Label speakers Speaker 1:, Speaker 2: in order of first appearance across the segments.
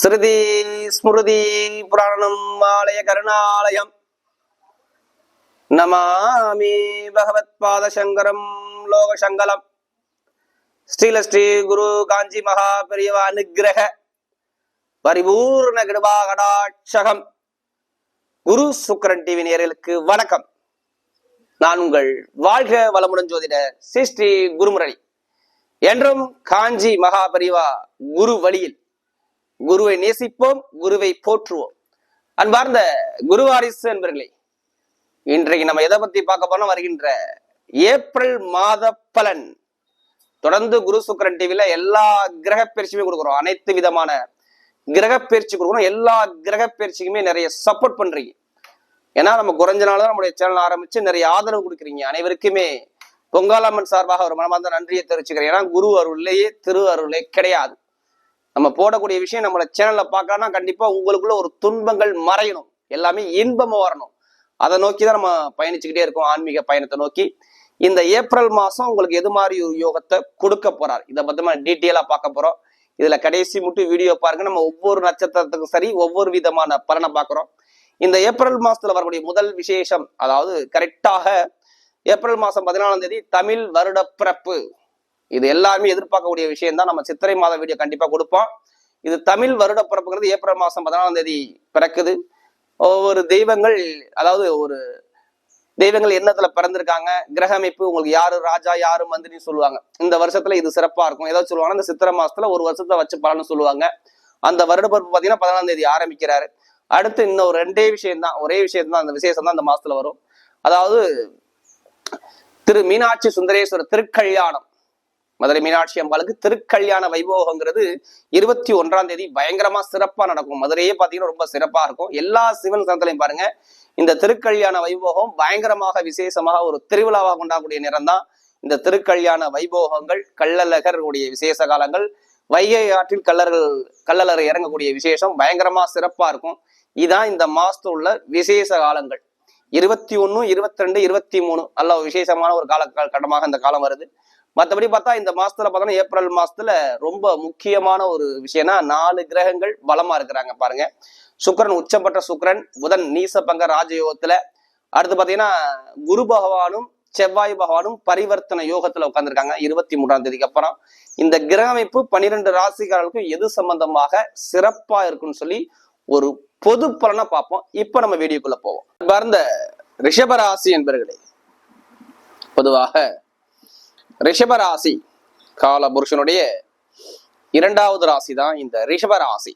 Speaker 1: ஸ்ருதி ஸ்மிருதி புராணம் ஆலய கருணாலயம் நமாமி பகவத் பாத சங்கரம் லோகசங்கலம் ஸ்ரீலஸ்ரீ குரு காஞ்சி மகா பெரியவா அனுக்கிரக பரிபூர்ண கிருபா கடாட்சகம். குரு சுக்கிரன் டிவி நேயர்களுக்கு வணக்கம். நான் உங்கள் வாழ்க வளமுடன் ஜோதிட ஸ்ரீ குருமுரளி. என்றும் காஞ்சி மகா பெரியவா குரு வழியில் குருவை நேசிப்போம், குருவை போற்றுவோம். அன்பார்ந்த குருவாரிசு என்பர்களே, இன்றைக்கு நம்ம எதை பத்தி பார்க்க போனா வருகின்ற ஏப்ரல் மாத பலன். தொடர்ந்து குரு சுக்கிரன் டிவில எல்லா கிரக பயிற்சியுமே கொடுக்குறோம், அனைத்து விதமான கிரக பயிற்சி கொடுக்குறோம். எல்லா கிரக பயிற்சிக்குமே நிறைய சப்போர்ட் பண்றீங்க. ஏன்னா நம்ம குறைஞ்ச நாள் தான் நம்முடைய சேனல் ஆரம்பிச்சு நிறைய ஆதரவு கொடுக்குறீங்க. அனைவருக்குமே பொங்காலம்மன் சார்பாக ஒரு மனமார்ந்த நன்றியை தெரிவிச்சுக்கிறேன். ஏன்னா குரு அருள்லேயே திரு அருளே கிடையாது. நம்ம போடக்கூடிய விஷயம் நம்மள சேனல்ல பார்க்கணும்னா கண்டிப்பா உங்களுக்குள்ள ஒரு துன்பங்கள் மறையணும், எல்லாமே இன்பமா வரணும். அதை நோக்கிதான் நம்ம பயணிச்சுக்கிட்டே இருக்கோம், ஆன்மீக பயணத்தை நோக்கி. இந்த ஏப்ரல் மாசம் உங்களுக்கு எது மாதிரி ஒரு யோகத்தை கொடுக்க போறார், இதை பத்தி நம்ம டீட்டெயிலா பார்க்க போறோம். இதுல கடைசி மட்டும் வீடியோ பாருங்க. நம்ம ஒவ்வொரு நட்சத்திரத்துக்கும் சரி ஒவ்வொரு விதமான பலனை பார்க்கிறோம். இந்த ஏப்ரல் மாசத்துல வரக்கூடிய முதல் விசேஷம், அதாவது கரெக்டாக ஏப்ரல் மாசம் 14ஆம் தேதி தமிழ் வருட பிறப்பு. இது எல்லாருமே எதிர்பார்க்கக்கூடிய விஷயம் தான். நம்ம சித்திரை மாத வீடியோ கண்டிப்பா கொடுப்போம். இது தமிழ் வருட பிறப்புங்கிறது ஏப்ரல் மாசம் 14ஆம் தேதி பிறக்குது. ஒவ்வொரு தெய்வங்கள், அதாவது ஒரு தெய்வங்கள் எண்ணத்துல பிறந்திருக்காங்க. கிரக அமைப்பு உங்களுக்கு யாரு ராஜா யாரு மந்திரின்னு சொல்லுவாங்க. இந்த வருஷத்துல இது சிறப்பா இருக்கும் ஏதாவது சொல்லுவாங்கன்னா, இந்த சித்திரை மாசத்துல ஒரு வருஷத்தை வச்சு பலன்னு சொல்லுவாங்க. அந்த வருட பிறப்பு பாத்தீங்கன்னா 14ஆம் தேதி ஆரம்பிக்கிறாரு. அடுத்து இன்னும் ரெண்டே விஷயம் தான், ஒரே விஷயம் தான், அந்த விசேஷம் தான் இந்த மாசத்துல வரும். அதாவது திரு மீனாட்சி சுந்தரேஸ்வரர் திருக்கல்யாணம். மதுரை மீனாட்சி அம்பாளுக்கு திருக்கல்யாண வைபோகங்கிறது 21ஆம் தேதி பயங்கரமா சிறப்பா நடக்கும். மதுரையே பாத்தீங்கன்னா ரொம்ப சிறப்பா இருக்கும். எல்லா சிவன் ஸ்தலத்திலையும் பாருங்க, இந்த திருக்கல்யாண வைபோகம் பயங்கரமாக விசேஷமாக ஒரு திருவிழாவாக கொண்டாடக்கூடிய நேரம் தான் இந்த திருக்கல்யாண வைபோகங்கள். கள்ளழகருடைய விசேஷ காலங்கள், வைகை ஆற்றில் கள்ளழகர் இறங்கக்கூடிய விசேஷம் பயங்கரமா சிறப்பா இருக்கும். இதான் இந்த மாசத்துல உள்ள விசேஷ காலங்கள். 21, 22, 23 நல்ல விசேஷமான ஒரு காலகட்டமாக இந்த காலம் வருது. மற்றபடி பார்த்தா இந்த மாசத்துல பார்த்தோம்னா ஏப்ரல் மாசத்துல ரொம்ப முக்கியமான ஒரு விஷயம்னா 4 கிரகங்கள் பலமா இருக்கிறாங்க பாருங்க. சுக்கிரன் உச்சப்பட்ட சுக்கிரன், புதன் நீசபங்க ராஜயோகத்துல, அடுத்து பாத்தீங்கன்னா குரு பகவானும் செவ்வாய் பகவானும் பரிவர்த்தனை யோகத்துல உட்கார்ந்துருக்காங்க 23ஆம் தேதிக்கு அப்புறம். இந்த கிரக அமைப்பு 12 ராசிக்காரர்களுக்கும் எது சம்பந்தமாக சிறப்பா இருக்குன்னு சொல்லி ஒரு பொது பலனை பார்ப்போம். இப்ப நம்ம வீடியோக்குள்ள போவோம். பார்ந்த ரிஷபராசி என்பர்களே, பொதுவாக ரிஷபராசி கால புருஷனுடைய 2வது ராசி தான் இந்த ரிஷபராசி.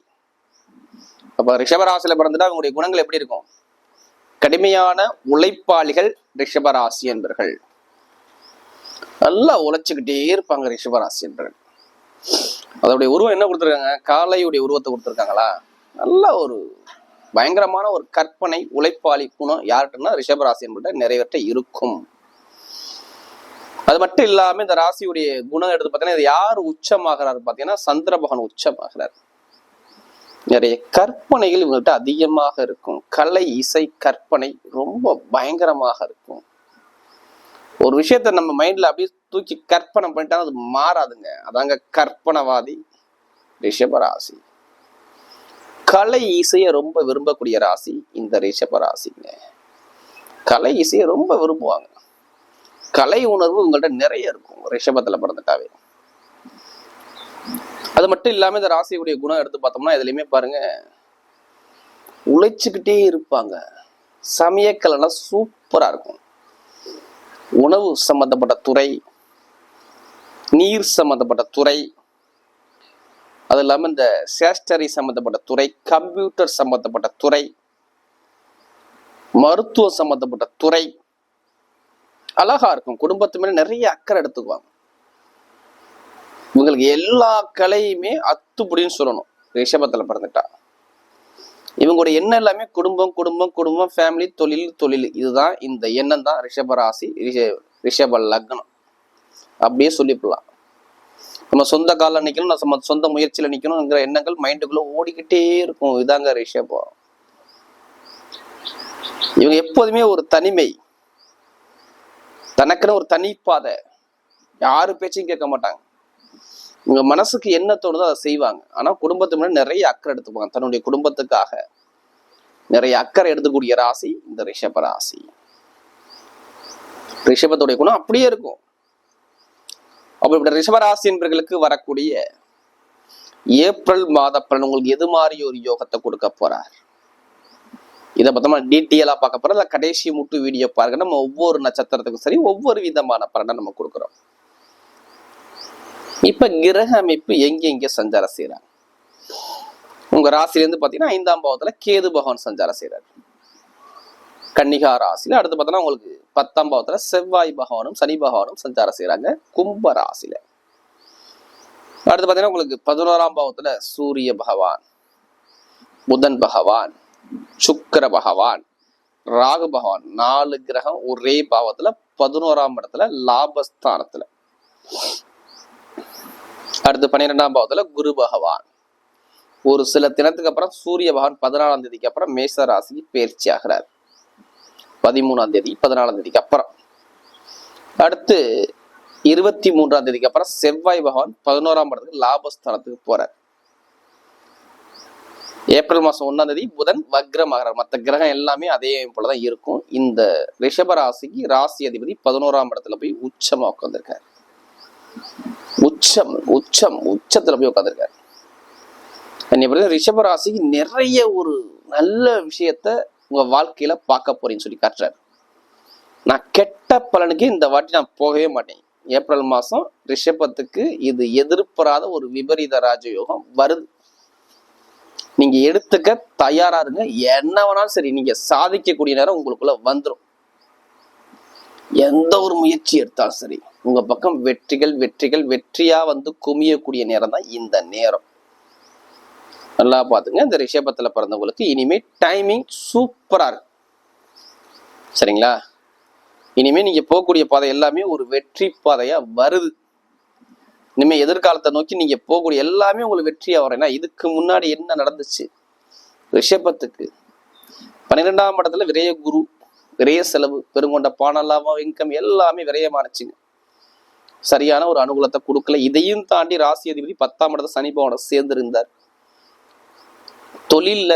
Speaker 1: அப்ப ரிஷபராசியில பிறந்துட்டா அவங்களுடைய குணங்கள் எப்படி இருக்கும்? கடுமையான உழைப்பாளிகள் ரிஷபராசி என்பர்கள். நல்லா உழைச்சுக்கிட்டே இருப்பாங்க ரிஷபராசி என்பர்கள். அதோடைய உருவம் என்ன கொடுத்துருக்காங்க? காளையுடைய உருவத்தை கொடுத்துருக்காங்களா? நல்ல ஒரு பயங்கரமான ஒரு கற்பனை உழைப்பாளி குணம் யார்கிட்டனா ரிஷபராசி என்பது நிறைவேற்ற இருக்கும். அது மட்டும் இல்லாம இந்த ராசியுடைய குணம் எடுத்து பார்த்தீங்கன்னா, இது யார் உச்சமாகிறாரு பார்த்தீங்கன்னா சந்திர பகவான் உச்சமாகிறார். நிறைய கற்பனைகள் இவங்ககிட்ட அதிகமாக இருக்கும். கலை இசை கற்பனை ரொம்ப பயங்கரமாக இருக்கும். ஒரு விஷயத்த நம்ம மைண்ட்ல அப்படியே தூக்கி கற்பனை பண்ணிட்டா அது மாறாதுங்க. அதாங்க கற்பனைவாதி ரிஷபராசி. கலை இசையை ரொம்ப விரும்பக்கூடிய ராசி இந்த ரிஷபராசிங்க. கலை இசையை ரொம்ப விரும்புவாங்க. கலை உணர்வு உங்கள்கிட்ட நிறைய இருக்கும் ரிஷபத்துல பிறந்துட்டாவே. அது மட்டும் இல்லாம இந்த ராசியுடைய குணம் எடுத்து பார்த்தோம்னா இதுலயுமே பாருங்க, உழைச்சுக்கிட்டே இருப்பாங்க. சமயக்கலைலாம் சூப்பரா இருக்கும். உணவு சம்பந்தப்பட்ட துறை, நீர் சம்பந்தப்பட்ட துறை, அது இல்லாம இந்த ஸ்டேஷனரி சம்பந்தப்பட்ட துறை, கம்ப்யூட்டர் சம்பந்தப்பட்ட துறை, மருத்துவ சம்பந்தப்பட்ட துறை அழகா இருக்கும். குடும்பத்து மேல நிறைய அக்கறை எடுத்துக்குவாங்க. இவங்களுக்கு எல்லா கலையுமே அத்துப்படின்னு சொல்லணும் ரிஷபத்துல பிறந்துட்டா. இவங்களுடைய எண்ணம் எல்லாமே குடும்பம் குடும்பம் குடும்பம், ஃபேமிலி, தொழில் தொழில். இதுதான் இந்த எண்ணம் தான் ரிஷபராசி, ரிஷப லக்னம் அப்படியே சொல்லிக்கலாம். நம்ம சொந்த காலில் நிக்கணும், நம்ம சொந்த முயற்சியில நிக்கணுங்கிற எண்ணங்கள் மைண்டுக்குள்ள ஓடிக்கிட்டே இருக்கும். இதாங்க ரிஷபம். இவங்க எப்போதுமே ஒரு தனிமை, தனக்குன்னு ஒரு தனிப்பாதை, யாரு பேச்சையும் கேட்க மாட்டாங்க. உங்க மனசுக்கு என்ன தோணுதோ அதை செய்வாங்க. ஆனா குடும்பத்துக்கு முன்னாடி நிறைய அக்கறை எடுத்துப்பாங்க. தன்னுடைய குடும்பத்துக்காக நிறைய அக்கறை எடுத்துக்கூடிய ராசி இந்த ரிஷப ராசி. ரிஷபத்துடைய குணம் அப்படியே இருக்கும். அப்படிப்பட்ட ரிஷபராசி என்பவர்களுக்கு வரக்கூடிய ஏப்ரல் மாத பலன் உங்களுக்கு எது மாதிரி ஒரு யோகத்தை கொடுக்க போறார், இதை பத்தமா டீட்டெயிலா பார்க்க போறோம். இல்ல கடைசி முட்டு வீடியோ பாருங்க. நம்ம ஒவ்வொரு நட்சத்திரத்துக்கும் சரி ஒவ்வொரு விதமான பலனை நம்ம கொடுக்குறோம். இப்ப கிரக அமைப்பு எங்க சஞ்சாரம் செய்யறாங்க. உங்க ராசில இருந்து பாத்தீங்கன்னா 5ஆம் பாவத்துல கேது பகவான் சஞ்சாரம் செய்யறாரு கன்னிகா ராசியில. அடுத்து பார்த்தோன்னா உங்களுக்கு 10ஆம் பாவத்துல செவ்வாய் பகவானும் சனி பகவானும் சஞ்சாரம் செய்யறாங்க கும்ப ராசியில. அடுத்து பாத்தீங்கன்னா உங்களுக்கு 11ஆம் பாவத்துல சூரிய பகவான், புதன் பகவான், சுக்கிர பகவான், ராகு பகவான் 4 கிரகம் ஒரே பாவத்துல 11ஆம் இடத்துல லாபஸ்தானத்துல. அடுத்து 12ஆம் பாவத்துல குரு பகவான். ஒரு சில தினத்துக்கு அப்புறம் சூரிய பகவான் 14ஆம் தேதிக்கு அப்புறம் மேஷ ராசிக்கு பயிற்சி ஆகிறார். 13ஆம் தேதி 14ஆம் தேதிக்கு அப்புறம். அடுத்து 23ஆம் தேதிக்கு அப்புறம் செவ்வாய் பகவான் 11ஆம் இடத்துக்கு லாபஸ்தானத்துக்கு போறார். ஏப்ரல் மாசம் 1ஆம் தேதி புதன் வக்ரமாகிறார். மற்ற கிரகம் எல்லாமே அதே போலதான் இருக்கும். இந்த ரிஷப ராசிக்கு ராசி அதிபதி 11ஆம் இடத்துல போய் உச்சமா உட்கார்ந்துருக்காரு. உச்சத்துல போய் உட்கார்ந்துருக்காரு. ரிஷப ராசிக்கு நிறைய ஒரு நல்ல விஷயத்த உங்க வாழ்க்கையில பார்க்க போறேன்னு சொல்லி காட்டுறாரு. நான் கெட்ட பலனுக்கு இந்த வாட்டி நான் போகவே மாட்டேன். ஏப்ரல் மாசம் ரிஷபத்துக்கு இது எதிர்பாராத ஒரு விபரீத ராஜயோகம் வருது. நீங்க எடுத்துக்க தயாரா இருங்க. என்ன வேணாலும் சரி, நீங்க சாதிக்கக்கூடிய நேரம் உங்களுக்குள்ள வந்துடும். எந்த ஒரு முயற்சி எடுத்தாலும் சரி உங்க பக்கம் வெற்றியா வந்து குமியக்கூடிய நேரம் தான் இந்த நேரம். நல்லா பாத்துங்க. இந்த ரிஷபத்துல பிறந்தவங்களுக்கு இனிமே டைமிங் சூப்பரா இருக்கு. சரிங்களா? இனிமே நீங்க போகக்கூடிய பாதை எல்லாமே ஒரு வெற்றி பாதையா வருது. இனிமே எதிர்காலத்தை நோக்கி நீங்க போகக்கூடிய எல்லாமே உங்களுக்கு வெற்றியா வரும். ஏன்னா இதுக்கு முன்னாடி என்ன நடந்துச்சு, ரிஷபத்துக்கு 12ஆம் இடத்துல விரைய குரு, விரைய செலவு, பெருங்கொண்ட பானலாபம், இன்கம் எல்லாமே விரயமானுச்சுங்க. சரியான ஒரு அனுகூலத்தை கொடுக்கல. இதையும் தாண்டி ராசி அதிபதி 10ஆம் இடத்துல சனி பகவான் சேர்ந்து இருந்தார். தொழில்ல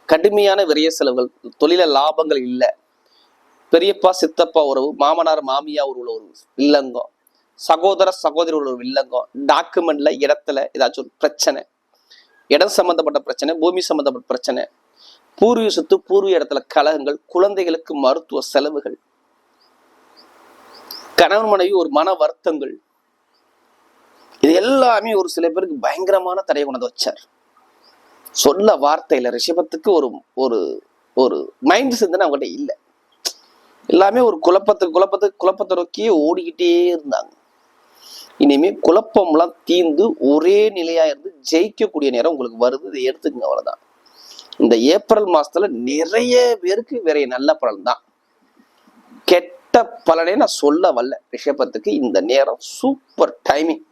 Speaker 1: கடுமையான விரைய செலவுகள், தொழில லாபங்கள் இல்லை. பெரியப்பா சித்தப்பா உறவு, மாமனார் மாமியா உள்ள ஒரு வில்லங்கம், சகோதர சகோதரி உள்ள ஒரு வில்லங்கம், டாக்குமெண்ட்ல இடத்துல ஏதாச்சும் ஒரு பிரச்சனை, இடம் சம்பந்தப்பட்ட பிரச்சனை, பூமி சம்பந்தப்பட்ட பிரச்சனை, பூர்வீக சொத்து பூர்வீக இடத்துல கலகங்கள், குழந்தைகளுக்கு மருத்துவ செலவுகள், கணவன் மனைவி ஒரு மன வருத்தங்கள், இது எல்லாமே ஒரு சில பேருக்கு பயங்கரமான தடையை கொண்டு வச்சார். சொல்ல வார்த்தையில ரிஷபத்துக்கு ஒரு ஒரு ஒரு மைண்ட் சிந்தனை அவங்ககிட்ட இல்லை. எல்லாமே ஒரு குழப்பத்தை நோக்கியே ஓடிக்கிட்டே இருந்தாங்க. இனிமே குழப்பம்லாம் தீர்ந்து ஒரே நிலையா இருந்து ஜெயிக்கக்கூடிய நேரம் உங்களுக்கு வருது. இதை எடுத்துக்கங்க. அவ்வளவுதான். இந்த ஏப்ரல் மாசத்துல நிறைய பேருக்கு வேற நல்ல பலன் தான். கெட்ட பலனே நான் சொல்ல வரல. ரிஷபத்துக்கு இந்த நேரம் சூப்பர் டைமிங்.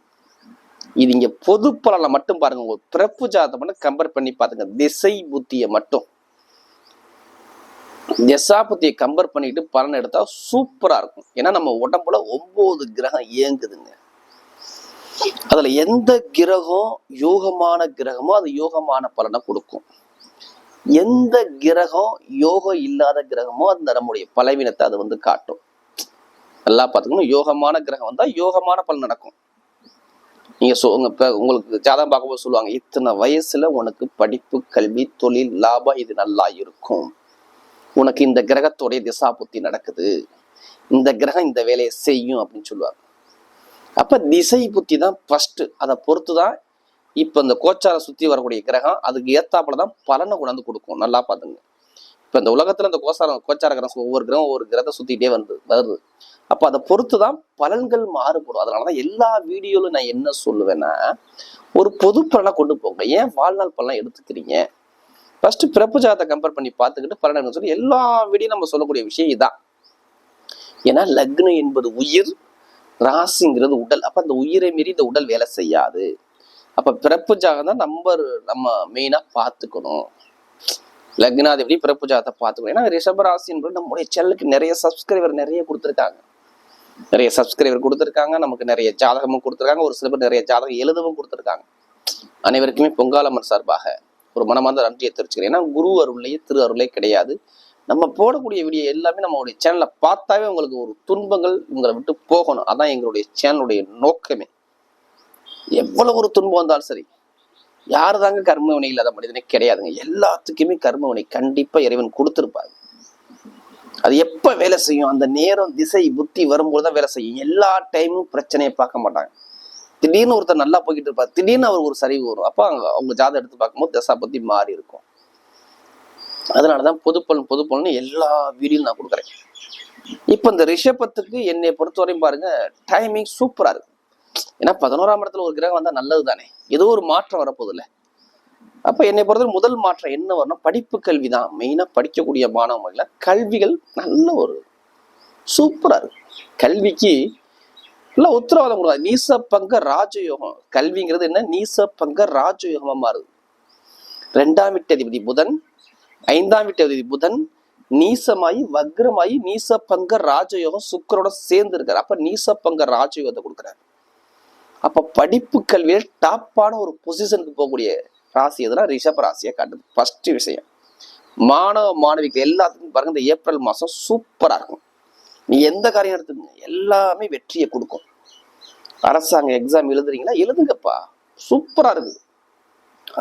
Speaker 1: இது இங்க பொது பலனை மட்டும் பாருங்க. உங்க பிறப்பு ஜாதத்தை மட்டும் கம்பேர் பண்ணி பாருங்க. திசை புத்தியை மட்டும் திசா புத்தியை கம்பேர் பண்ணிட்டு பலன் எடுத்தா சூப்பரா இருக்கும். ஏன்னா நம்ம உடம்புல 9 கிரகம் இயங்குதுங்க. அதுல எந்த கிரகம் யோகமான கிரகமோ அது யோகமான பலனை கொடுக்கும். எந்த கிரகம் யோகம் இல்லாத கிரகமோ அந்த நம்முடைய பலவீனத்தை அது வந்து காட்டும். நல்லா பாத்துக்கணும். யோகமான கிரகம் வந்தா யோகமான பலன் நடக்கும். நீங்க உங்களுக்கு ஜாதகம் பார்க்கும்போது சொல்லுவாங்க, இத்தனை வயசுல உனக்கு படிப்பு, கல்வி, தொழில், லாபம் இது நல்லா இருக்கும். உனக்கு இந்த கிரகத்தோடைய திசா புத்தி நடக்குது, இந்த கிரகம் இந்த வேலையை செய்யும் அப்படின்னு சொல்லுவாங்க. அப்ப திசை புத்தி தான் ஃபர்ஸ்ட். அதை பொறுத்துதான் இப்ப இந்த கோச்சார சுத்தி வரக்கூடிய கிரகம் அதுக்கு ஏத்தாப்புலதான் பலனை கொண்டாந்து கொடுக்கும். நல்லா பாத்துங்க. இப்ப இந்த உலகத்துல இந்த கோச்சார கிரகம் ஒவ்வொரு கிரகம் ஒவ்வொரு கிரகத்தை சுத்திட்டே வருது. அப்ப அதை பொறுத்துதான் பலன்கள் மாறுபடும். அதனாலதான் எல்லா வீடியோலும் நான் என்ன சொல்லுவேன்னா, ஒரு பொது பலனை கொண்டு போங்க. ஏன் வாழ்நாள் பலன் எடுத்துக்கிறீங்க? ஃபர்ஸ்ட் பிறப்பு ஜாதத்தை கம்பேர் பண்ணி பார்த்துக்கிட்டு பலன் சொல்லி எல்லா வீடியும் நம்ம சொல்லக்கூடிய விஷயம் இதுதான். ஏன்னா லக்னம் என்பது உயிர், ராசிங்கிறது உடல். அப்ப அந்த உயிரை மீறி இந்த உடல் வேலை செய்யாது. அப்ப பிறப்பு ஜாதகம் தான் நம்ம மெயினா பார்த்துக்கணும். லக்னாதிபதி பிறப்பு ஜாதத்தை பார்த்துக்கணும். ஏன்னா ரிஷப ராசி என்பது நம்முடைய சேனலுக்கு நிறைய சப்ஸ்கிரைபர் நிறைய கொடுத்துருக்காங்க. நிறைய சப்ஸ்கிரைபர் கொடுத்துருக்காங்க, நமக்கு நிறைய ஜாதகமும் கொடுத்துருக்காங்க, ஒரு சில பேர் நிறைய ஜாதகம் எழுதவும் கொடுத்துருக்காங்க. அனைவருக்குமே பொங்காலம்மன் சார்பாக ஒரு மனமார்ந்த நன்றியை தெரிவிச்சுக்கிறேன். ஏன்னா குரு அருள்லையே திரு அருளே கிடையாது. நம்ம போடக்கூடிய வீடியோ எல்லாமே நம்மளுடைய சேனலை பார்த்தாவே உங்களுக்கு ஒரு துன்பங்கள் உங்களை விட்டு போகணும். அதான் எங்களுடைய சேனலுடைய நோக்கமே. எவ்வளவு ஒரு துன்பம் வந்தாலும் சரி, யாரு தாங்க கர்ம வினை இல்லாத மனிதனே கிடையாதுங்க. எல்லாத்துக்குமே கர்ம வினை கண்டிப்பா இறைவன் கொடுத்துருப்பாரு. அது எப்ப வேலை செய்யும், அந்த நேரம் திசை புத்தி வரும்போதுதான் வேலை செய்யும். எல்லா டைமும் பிரச்சனையை பார்க்க மாட்டாங்க. திடீர்னு ஒருத்தர் நல்லா போய்கிட்டு இருப்பார், திடீர்னு அவர் ஒரு சரிவு வரும். அப்ப அவங்க ஜாதகம் எடுத்து பார்க்கும்போது தசா பத்தி மாறி இருக்கும். அதனாலதான் பொதுப்பலன் எல்லா வீடியோயும் நான் கொடுக்குறேன். இப்ப இந்த ரிஷபத்துக்கு என்னை பொறுத்தவரையும் பாருங்க, டைமிங் சூப்பரா இருக்கு. ஏன்னா 11ஆம் இடத்துல ஒரு கிரகம் வந்தா நல்லது தானே, ஏதோ ஒரு மாற்றம் வரப்போகுது இல்ல. அப்ப என்னை பொறுத்தவரை முதல் மாற்றம் என்ன வரணும், படிப்பு கல்வி தான். மெயினா படிக்கக்கூடிய மாணவர்கள கல்விகள் நல்ல ஒரு சூப்பரா இருக்கு. கல்விக்கு நல்லா உத்தரவாதம் கொடுக்காது. நீச பங்க ராஜயோகம். கல்விங்கிறது என்ன, நீச பங்க ராஜயோகமா மாறுது. 2ஆம் வீட்டதிபதி புதன், 5ஆம் வீட்டதிபதி புதன் நீசமாயி வக்ரமாயி நீச பங்க ராஜயோகம் சுக்கரோட சேர்ந்து இருக்காரு. அப்ப நீச பங்க ராஜயோகத்தை கொடுக்குறாரு. அப்ப படிப்பு கல்வியில டாப்பான ஒரு பொசிஷனுக்கு போகக்கூடிய ராசி எதுனா ரிஷப ராசியை காட்டுது. ஃபர்ஸ்ட் விஷயம், மாணவ மாணவிக்கு எல்லாத்துக்கும் பாருங்க, இந்த ஏப்ரல் மாசம் சூப்பரா இருக்கும். நீ எந்த காரியம் எடுத்துக்கங்க, எல்லாமே வெற்றியை கொடுக்கும். அரசாங்க எக்ஸாம் எழுதுறீங்களா, எழுதுங்கப்பா, சூப்பரா இருக்கு.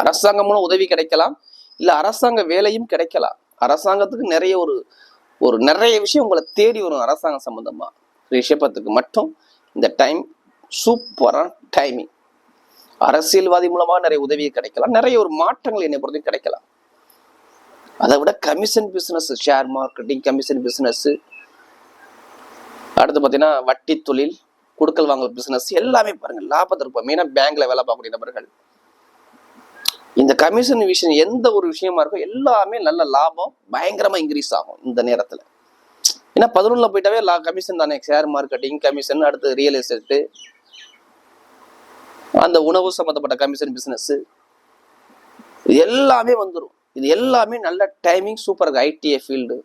Speaker 1: அரசாங்கம் மூலம் உதவி கிடைக்கலாம், இல்ல அரசாங்க வேலையும் கிடைக்கலாம். அரசாங்கத்துக்கு நிறைய விஷயம் உங்களை தேடி வரும். அரசாங்கம் சம்பந்தமா ரிஷபத்துக்கு மட்டும் இந்த டைம் சூப்பரான டைமிங். அரசியல்வாதி மூலமா நிறைய உதவி கிடைக்கலாம், நிறைய ஒரு மாற்றங்கள் என்னை பொறுத்தையும் கிடைக்கலாம். அதை விட commission business, share marketing, commission business, அடுத்து பார்த்தீங்கன்னா வட்டி தொழில், கொடுக்கல் வாங்கல் பிசினஸ், எல்லாமே பாருங்க லாபத்தை இருக்கும். மெயினா பேங்க்ல வேலை பார்க்கக்கூடிய நபர்கள் இந்த கமிஷன் விஷயம் எந்த ஒரு விஷயமா இருக்கும் எல்லாமே நல்ல லாபம் பயங்கரமா இன்க்ரீஸ் ஆகும் இந்த நேரத்துல. ஏன்னா 11ல போயிட்டாவே கமிஷன் தானே, ஷேர் மார்க்கெட்டிங் கமிஷன், அடுத்து ரியல் எஸ்டேட், அந்த உணவு சம்பந்தப்பட்ட கமிஷன் பிசினஸ், இது எல்லாமே வந்துடும். இது எல்லாமே நல்ல டைமிங் சூப்பர் இருக்கு. ஐடிஐ ஃபீல்டு,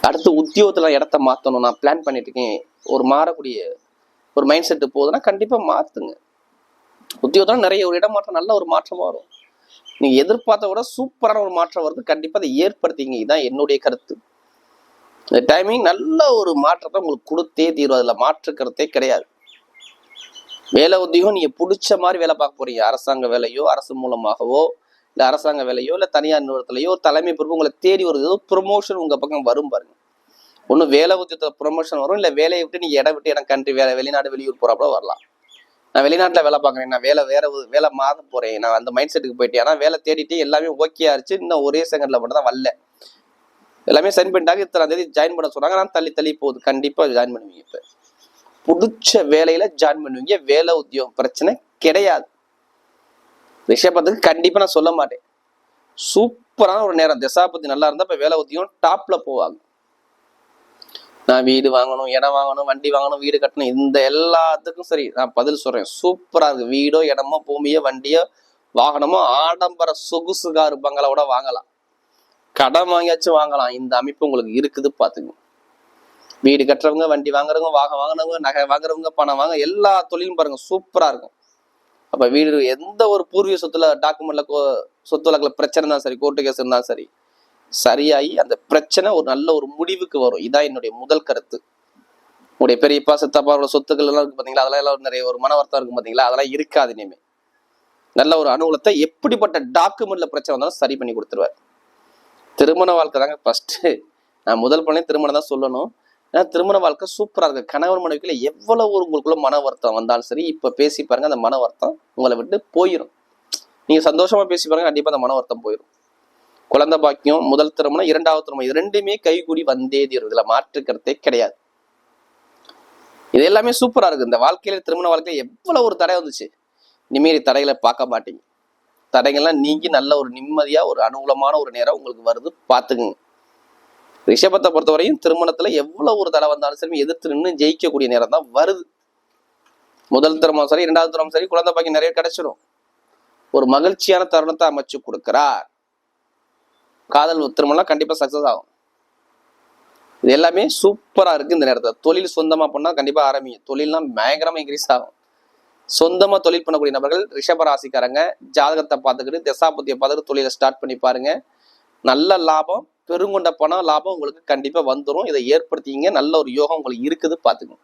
Speaker 1: அடுத்து உத்தியோகத்துல இடத்த மாத்தணும் நான் பிளான் பண்ணிட்டு இருக்கேன். ஒரு மாறக்கூடிய ஒரு மைண்ட் செட்டு போகுதுன்னா கண்டிப்பா மாத்துங்க. உத்தியோகத்துல நிறைய ஒரு இடமாற்றம், நல்ல ஒரு மாற்றம் வரும். நீங்க எதிர்பார்த்த விட சூப்பரான ஒரு மாற்றம் வருது, கண்டிப்பா அதை ஏற்படுத்திங்க. இதுதான் என்னுடைய கருத்து. இந்த டைமிங் நல்ல ஒரு மாற்றத்தை உங்களுக்கு கொடுத்தே தீரும், அதுல மாற்று கருத்தே கிடையாது. வேலை உத்தியோகம் நீங்க பிடிச்ச மாதிரி வேலை பார்க்க போறீங்க. அரசாங்க வேலையோ, அரசு மூலமாகவோ, இல்ல அரசாங்க வேலையோ, இல்ல தனியார் நிறுவனத்திலேயோ தலைமை பொறுப்பு உங்களை தேடி வருது. ஏதோ ப்ரொமோஷன் உங்க பக்கம் வரும் பாருங்க. ஒண்ணு வேலை உத்தியத்துல ப்ரொமோஷன் வரும், இல்ல வேலையை விட்டு நீங்க இடம் விட்டு இடம் கண்ட்ரி வேலை, வெளிநாடு வெளியூர் போறாப்போ வரலாம். நான் வெளிநாட்டுல வேலை பார்க்குறேன், நான் வேலை மாற போறேன், நான் அந்த மைண்ட் செட்டுக்கு போயிட்டேன். ஆனா வேலை தேடிட்டு எல்லாமே ஓகே ஆச்சு, இன்னும் ஒரே செகண்ட்ல மட்டும் தான் வரல. எல்லாமே சைன் பண்ணிட்டாங்க, இத்தனை தேதி ஜாயின் பண்ண சொன்னாங்க. நான் தள்ளி போகுது. கண்டிப்பா ஜாயின் பண்ணுவீங்க. இப்ப பிடிச்ச வேலையில ஜாயின் பண்ணுவீங்க. வேலை உத்தியோகம் பிரச்சனை கிடையாது. ரிஷபத்துக்கு கண்டிப்பா நான் சொல்ல மாட்டேன். சூப்பரான ஒரு நேரம். தசாபதி நல்லா இருந்தா இப்ப வேலை உத்தியோகம் டாப்ல போவாங்க. நான் வீடு வாங்கணும், இடம் வாங்கணும், வண்டி வாங்கணும், வீடு கட்டணும், இந்த எல்லாத்துக்கும் சரி நான் பதில் சொல்றேன். சூப்பரா இருக்கு. வீடோ, இடமோ, பூமியோ, வண்டியோ, வாகனமோ, ஆடம்பர சொகுசு காரு பங்களோட வாங்கலாம், கடன் வாங்கியாச்சும் வாங்கலாம். இந்த அமைப்பு உங்களுக்கு இருக்குது பாத்துங்க. வீடு கட்டுறவங்க, வண்டி வாங்குறவங்க, வாகனம் வாங்குறவங்க, நகை வாங்குறவங்க, பணம் வாங்க, எல்லா தொழிலும் பாருங்க சூப்பரா இருக்கும். அப்ப வீடு எந்த ஒரு பூர்வீக சொத்துல டாக்குமெண்ட்ல சொத்து வழக்குல பிரச்சனை இருந்தாலும் சரி, கோர்ட்டு கேஸ் இருந்தாலும் சரி, சரியாகி அந்த பிரச்சனை ஒரு நல்ல ஒரு முடிவுக்கு வரும். இதான் என்னுடைய முதல் கருத்து. உங்களுடைய பெரியப்பா சித்தப்பாவோட சொத்துக்கள் எல்லாம் இருக்கு பாத்தீங்களா, அதெல்லாம் எல்லாம் நிறைய ஒரு மன வருத்தம் இருக்கும் பாத்தீங்களா, அதெல்லாம் இருக்காது. இனிமே நல்ல ஒரு அனுகூலத்தை எப்படிப்பட்ட டாக்குமெண்ட்ல பிரச்சனை வந்தாலும் சரி பண்ணி கொடுத்துருவார். திருமண வாழ்க்கை தாங்க ஃபர்ஸ்ட். நான் முதல் பண்ணே திருமணம் தான் சொல்லணும். ஏன்னா திருமண வாழ்க்கை சூப்பரா இருக்கு. கணவன் மனைவிக்குள்ள எவ்வளவு ஒரு உங்களுக்குள்ள மன வருத்தம் வந்தாலும் சரி, இப்ப பேசி பாருங்க, அந்த மன வருத்தம் உங்களை விட்டு போயிடும். நீங்க சந்தோஷமா பேசி பாருங்க, கண்டிப்பா அந்த மன வருத்தம் போயிடும். குழந்தை பாக்கியம், முதல் திருமணம், 2வது திருமணம், இது ரெண்டுமே கைகூடி வந்தே தீரும். இதுல மாற்றுக்கிறதே கிடையாது. இது எல்லாமே சூப்பரா இருக்கு. இந்த வாழ்க்கையில, திருமண வாழ்க்கையில எவ்வளவு ஒரு தடை வந்துச்சு, இனிமேல் தடைகளை பார்க்க மாட்டீங்க. தடைகள்லாம் நீங்கி நல்ல ஒரு நிம்மதியா ஒரு அனுகூலமான ஒரு நேரம் உங்களுக்கு வருது, பாத்துக்குங்க. ரிஷபத்தை பொறுத்தவரையும் திருமணத்துல எவ்வளவு ஒரு தடை வந்தாலும் சரி எதிர்த்து நின்று ஜெயிக்கக்கூடிய நேரம் தான் வருது. முதல் திருமணம் சரி, 2வது திருமணம் சரி, குழந்தை பாக்கி நிறைய கிடைச்சிடும். ஒரு மகிழ்ச்சியான தருணத்தை அமைச்சு கொடுக்கிறார். காதல் திருமணம் கண்டிப்பா சக்சஸ் ஆகும். இது எல்லாமே சூப்பரா இருக்கு இந்த நேரத்தில். தொழில் சொந்தமா பண்ணா கண்டிப்பா ஆரம்பிங்க. தொழில்லாம் பயங்கரமா இன்க்ரீஸ் ஆகும். சொந்தமா தொழில் பண்ணக்கூடிய நபர்கள் ரிஷபராசிக்காரங்க ஜாதகத்தை பார்த்துக்கிட்டு தசாபுத்தியை பார்த்துக்கிட்டு தொழிலை ஸ்டார்ட் பண்ணி பாருங்க. நல்ல லாபம், பெருங்கொண்ட பணம் லாபம் உங்களுக்கு கண்டிப்பா வந்துடும். இதை ஏற்படுத்திங்க. நல்ல ஒரு யோகம் உங்களுக்கு இருக்குது பார்த்துக்கணும்.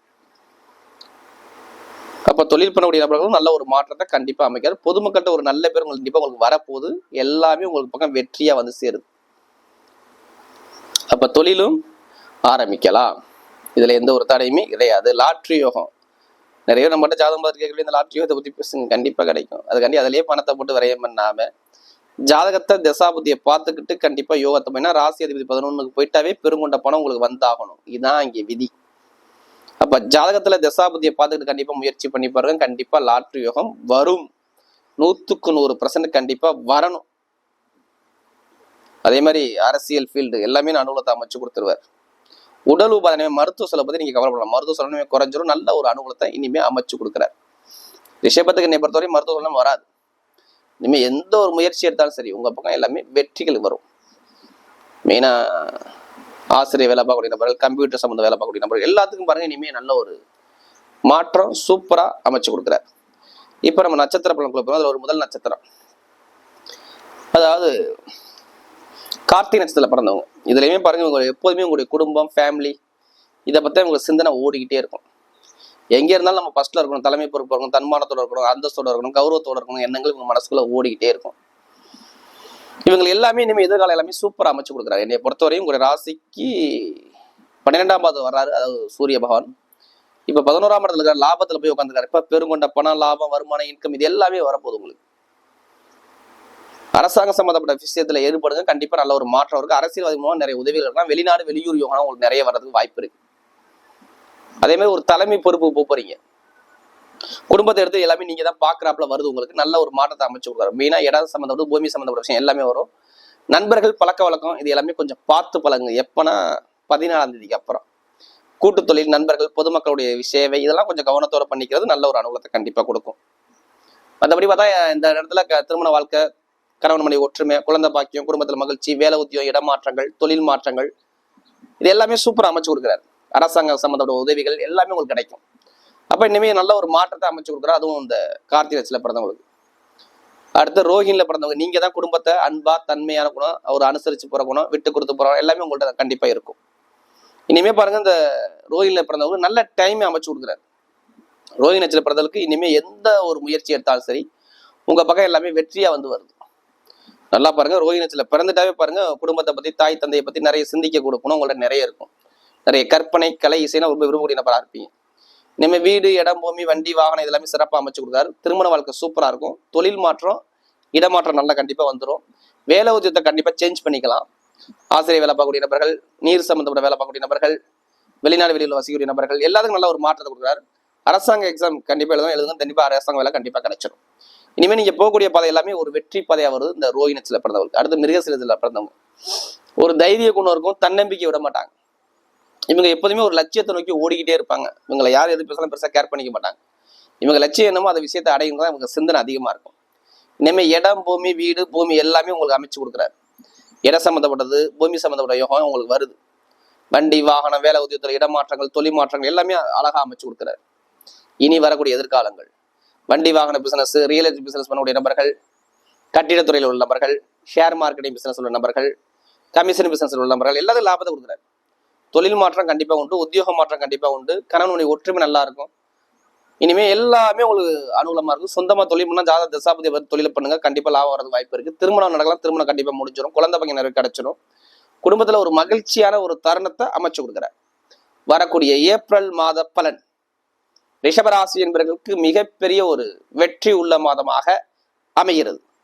Speaker 1: அப்ப தொழில் பண்ணக்கூடிய நபர்களும் நல்ல ஒரு மாற்றத்தை கண்டிப்பா அமைக்காது. பொதுமக்கள்கிட்ட ஒரு நல்ல பேர் உங்களுக்கு கண்டிப்பா உங்களுக்கு வரப்போகுது. எல்லாமே உங்களுக்கு பக்கம் வெற்றியா வந்து சேருது. அப்ப தொழிலும் ஆரம்பிக்கலாம். இதுல எந்த ஒரு தடையுமே கிடையாது. லாட்ரி யோகம் நிறைய நம்மகிட்ட ஜாதகம் பார்த்து கேட்கல, இந்த லாட்ரி யோகத்தை பத்தி பேசுங்க, கண்டிப்பா கிடைக்கும். அதுக்காண்டி அதுலயே பணத்தை போட்டு விரயம் பண்ணாம ஜாதகத்தை தசாபுத்தியை பார்த்துக்கிட்டு கண்டிப்பா யோகத்தை பண்ணா ராசி அதிபதி 11க்கு போயிட்டாவே பெருங்கொண்ட பணம் உங்களுக்கு வந்தாகணும். இதுதான் இங்கே விதி. அப்ப ஜாதகத்துல தசாபுத்தியை பார்த்துக்கிட்டு கண்டிப்பா முயற்சி பண்ணி பாருங்க. கண்டிப்பா லாட்ரி யோகம் வரும். 100% கண்டிப்பா வரணும். அதே மாதிரி அரசியல் ஃபீல்டு எல்லாமே நான் அனுகூலத்தை அமைச்சு கொடுத்துருவார். உடல் உபாதனை மருத்துவ செலவை பத்தி நீங்க கவலைப்படலாம். மருத்துவ செலவு குறைஞ்சிரும். நல்ல ஒரு அனுகூலத்தை இனிமே அமைச்சு கொடுக்குறாரு. ரிஷபத்துக்கு என்னை பொறுத்தவரை மருத்துவ செலவு வராது. இனிமே எந்த ஒரு முயற்சி எடுத்தாலும் சரி உங்க பக்கம் எல்லாமே வெற்றிகள் வரும். மெயினா ஆசிரியர் வேலை பார்க்கக்கூடிய நபர்கள், கம்ப்யூட்டர் சம்பந்த வேலை பார்க்கக்கூடிய நபர்கள் எல்லாத்துக்கும் பாருங்க இனிமே நல்ல ஒரு மாற்றம் சூப்பரா அமைச்சு கொடுக்குறாரு. இப்ப நம்ம நட்சத்திர பலன்குள்ள போறோம். அதுல ஒரு முதல் நட்சத்திரம், அதாவது கார்த்திகை நட்சத்திரத்துல பிறந்தவங்க. இதுலயுமே பாருங்க உங்க எப்போதுமே உங்களுடைய குடும்பம், ஃபேமிலி இதை பத்தி உங்களுக்கு சிந்தனை ஓடிக்கிட்டே இருக்கும். எங்க இருந்தாலும் நம்ம ஃபர்ஸ்ட்ல இருக்கணும், தலைமை பொறுப்பு இருக்கணும், தன்மானத்தோட இருக்கணும், அந்தஸ்தோட இருக்கணும், கௌரவத்தோட இருக்கணும், எண்ணங்கள் உங்க மனசுக்குள்ள ஓடிக்கிட்டே இருக்கும். இவங்க எல்லாமே இனிமே எதிர்காலம் எல்லாமே சூப்பரா அமைச்சு கொடுக்குறாரு. என்னை பொறுத்தவரையும் உங்களுடைய ராசிக்கு 12ஆம் பாதம் வர்றாரு, அதாவது சூரிய பகவான். இப்ப 11ஆம் இடத்துல இருக்கிற லாபத்துல போய் உட்காந்துருக்காரு. இப்ப பெருங்கொண்ட பணம், லாபம், வருமானம், இன்கம் இது எல்லாமே வரப்போகுது உங்களுக்கு. அரசாங்க சம்பந்தப்பட்ட விஷயத்துல ஈடுபடுங்க. கண்டிப்பா நல்ல ஒரு மாற்றம் இருக்கு. அரசியல்வாதி மூலம் நிறைய உதவிகள் இருக்கலாம். வெளிநாடு, வெளியூர் யோகம் உங்களுக்கு நிறைய வர்றதுக்கு வாய்ப்பு இருக்கு. அதே மாதிரி ஒரு தலைமை பொறுப்பு போறீங்க. குடும்பத்தை எடுத்து எல்லாமே நீங்க தான் பாக்குறாப்புல வருது. உங்களுக்கு நல்ல ஒரு மாற்றத்தை அமைச்சு கொடுக்குறாரு. மெயினா இடம் சம்பந்தப்பட்ட, பூமி சம்பந்தப்பட்ட விஷயம் எல்லாமே வரும். நண்பர்கள், பழக்க வழக்கம் இது எல்லாமே கொஞ்சம் பார்த்து பழகுங்க. எப்பனா 14ஆம் தேதிக்கு அப்புறம் கூட்டு தொழில், நண்பர்கள், பொதுமக்களுடைய சேவை இதெல்லாம் கொஞ்சம் கவனத்தோட பண்ணிக்கிறது நல்ல ஒரு அனுகூலத்தை கண்டிப்பா கொடுக்கும். மற்றபடி பார்த்தா இந்த இடத்துல திருமண வாழ்க்கை, கணவன் மனைவி ஒற்றுமை, குழந்தை பாக்கியம், குடும்பத்தில் மகிழ்ச்சி, வேலை உத்தியோகம், இடமாற்றங்கள், தொழில் மாற்றங்கள் இது எல்லாமே சூப்பரா அமைச்சு கொடுக்குறாரு. அரசாங்க சம்பந்தப்பட்ட உதவிகள் எல்லாமே உங்களுக்கு கிடைக்கும். அப்ப இனிமே நல்ல ஒரு மாற்றத்தை அமைச்சு கொடுக்குறாரு. அதுவும் இந்த கார்த்திகை நட்சத்திரத்துல பிறந்தவங்களுக்கு. அடுத்து ரோஹிணியில பிறந்தவங்க, நீங்க தான் குடும்பத்தை அன்பா, தன்மையான குணம், ஒரு அனுசரிச்சு போற குணம், விட்டு கொடுத்து போறோம் எல்லாமே உங்கள்ட்ட கண்டிப்பா இருக்கும். இனிமே பாருங்க இந்த ரோஹிணியில பிறந்தவங்க நல்ல டைம் அமைச்சு கொடுக்குறாரு. ரோஹிணி நட்சத்திர பிறந்தவங்களுக்கு இனிமே எந்த ஒரு முயற்சி எடுத்தாலும் சரி உங்க பக்கம் எல்லாமே வெற்றியா வந்து வருது. நல்லா பாருங்க, ரோஹிணி நட்சத்திரத்துல பிறந்துட்டாவே பாருங்க குடும்பத்தை பத்தி, தாய் தந்தையை பத்தி நிறைய சிந்திக்க கொடுக்கணும் உங்கள்ட்ட நிறைய இருக்கும். நிறைய கற்பனை, கலை, இசைனா ரொம்ப விரும்பக்கூடிய நபரா இருப்பீங்க. இனிமே வீடு, இடம், பூமி, வண்டி, வாகனம் இதெல்லாமே சிறப்பாக அமைச்சு கொடுக்குறாரு. திருமண வாழ்க்கை சூப்பரா இருக்கும். தொழில் மாற்றம், இடமாற்றம் நல்லா கண்டிப்பா வந்துடும். வேலை உத்தியத்தை கண்டிப்பா சேஞ்ச் பண்ணிக்கலாம். ஆசிரியர் வேலை பார்க்கக்கூடிய நபர்கள், நீர் சம்பந்தப்பட்ட வேலை பார்க்கக்கூடிய நபர்கள், வெளிநாடு வெளியில் வசிக்கக்கூடிய நபர்கள் எல்லாத்துக்கும் நல்ல ஒரு மாற்றத்தை கொடுக்குறாரு. அரசாங்க எக்ஸாம் கண்டிப்பா எழுதுங்க. கண்டிப்பா அரசாங்க வேலை கண்டிப்பா கிடைச்சிடும். இனிமே நீங்க போகக்கூடிய பாதை எல்லாமே ஒரு வெற்றி பாதையா வருது இந்த ரோஹிணி நட்சத்திரத்துல பிறந்தவங்களுக்கு. அடுத்து மிருகசீரிஷத்துல பிறந்தவங்க, ஒரு தைரிய குணம் இருக்கும், தன்னம்பிக்கை விட மாட்டாங்க. இவங்க எப்போதுமே ஒரு லட்சியத்தை நோக்கி ஓடிக்கிட்டே இருப்பாங்க. இவங்களை யார் எது பேசலாம் பெருசா கேர் பண்ணிக்க மாட்டாங்க. இவங்க லட்சியம் என்னமோ அந்த விஷயத்தை அடையுங்க. இவங்க சிந்தனை அதிகமா இருக்கும். இனிமே இடம், பூமி, வீடு, பூமி எல்லாமே உங்களுக்கு அமைச்சு கொடுக்குறாரு. இடம் சம்பந்தப்பட்டது, பூமி சம்பந்தப்பட்ட யோகம் உங்களுக்கு வருது. வண்டி, வாகனம், வேலை உத்தியோகத்தில் இடமாற்றங்கள், தொழில் மாற்றங்கள் எல்லாமே அழகா அமைச்சு கொடுக்குறாரு. இனி வரக்கூடிய எதிர்காலங்கள் வண்டி வாகன பிசினஸ், ரியல் எஸ்டேட் பிசினஸ் பண்ணக்கூடிய நபர்கள், கட்டிடத்துறையில் உள்ள நபர்கள், ஷேர் மார்க்கெட்டிங் பிசினஸ் உள்ள நபர்கள், கமிஷன் பிசினஸ் உள்ள நபர்கள் எல்லாத்துக்கும் லாபத்தை கொடுக்குறாரு. தொழில் மாற்றம் கண்டிப்பா உண்டு, உத்தியோக மாற்றம் கண்டிப்பா உண்டு, கணவனுடைய ஒற்றுமை நல்லா இருக்கும். இனிமே எல்லாமே உங்களுக்கு அனுகூலமா இருக்கும். சொந்தமா தொழில் பண்ணா ஜாதக தசாபதி தொழில் பண்ணுங்க, கண்டிப்பா லாபம் வரது வாய்ப்பு இருக்கு. திருமணம் நடக்கலாம், திருமணம் கண்டிப்பா முடிஞ்சிடும், குழந்தை பையன் நிறைய கிடைச்சிடும். குடும்பத்துல ஒரு மகிழ்ச்சியான ஒரு தருணத்தை அமைச்சு கொடுக்குறார். வரக்கூடிய ஏப்ரல் மாத பலன் ரிஷபராசி என்பவர்களுக்கு மிகப்பெரிய ஒரு வெற்றி உள்ள மாதமாக அமைகிறது.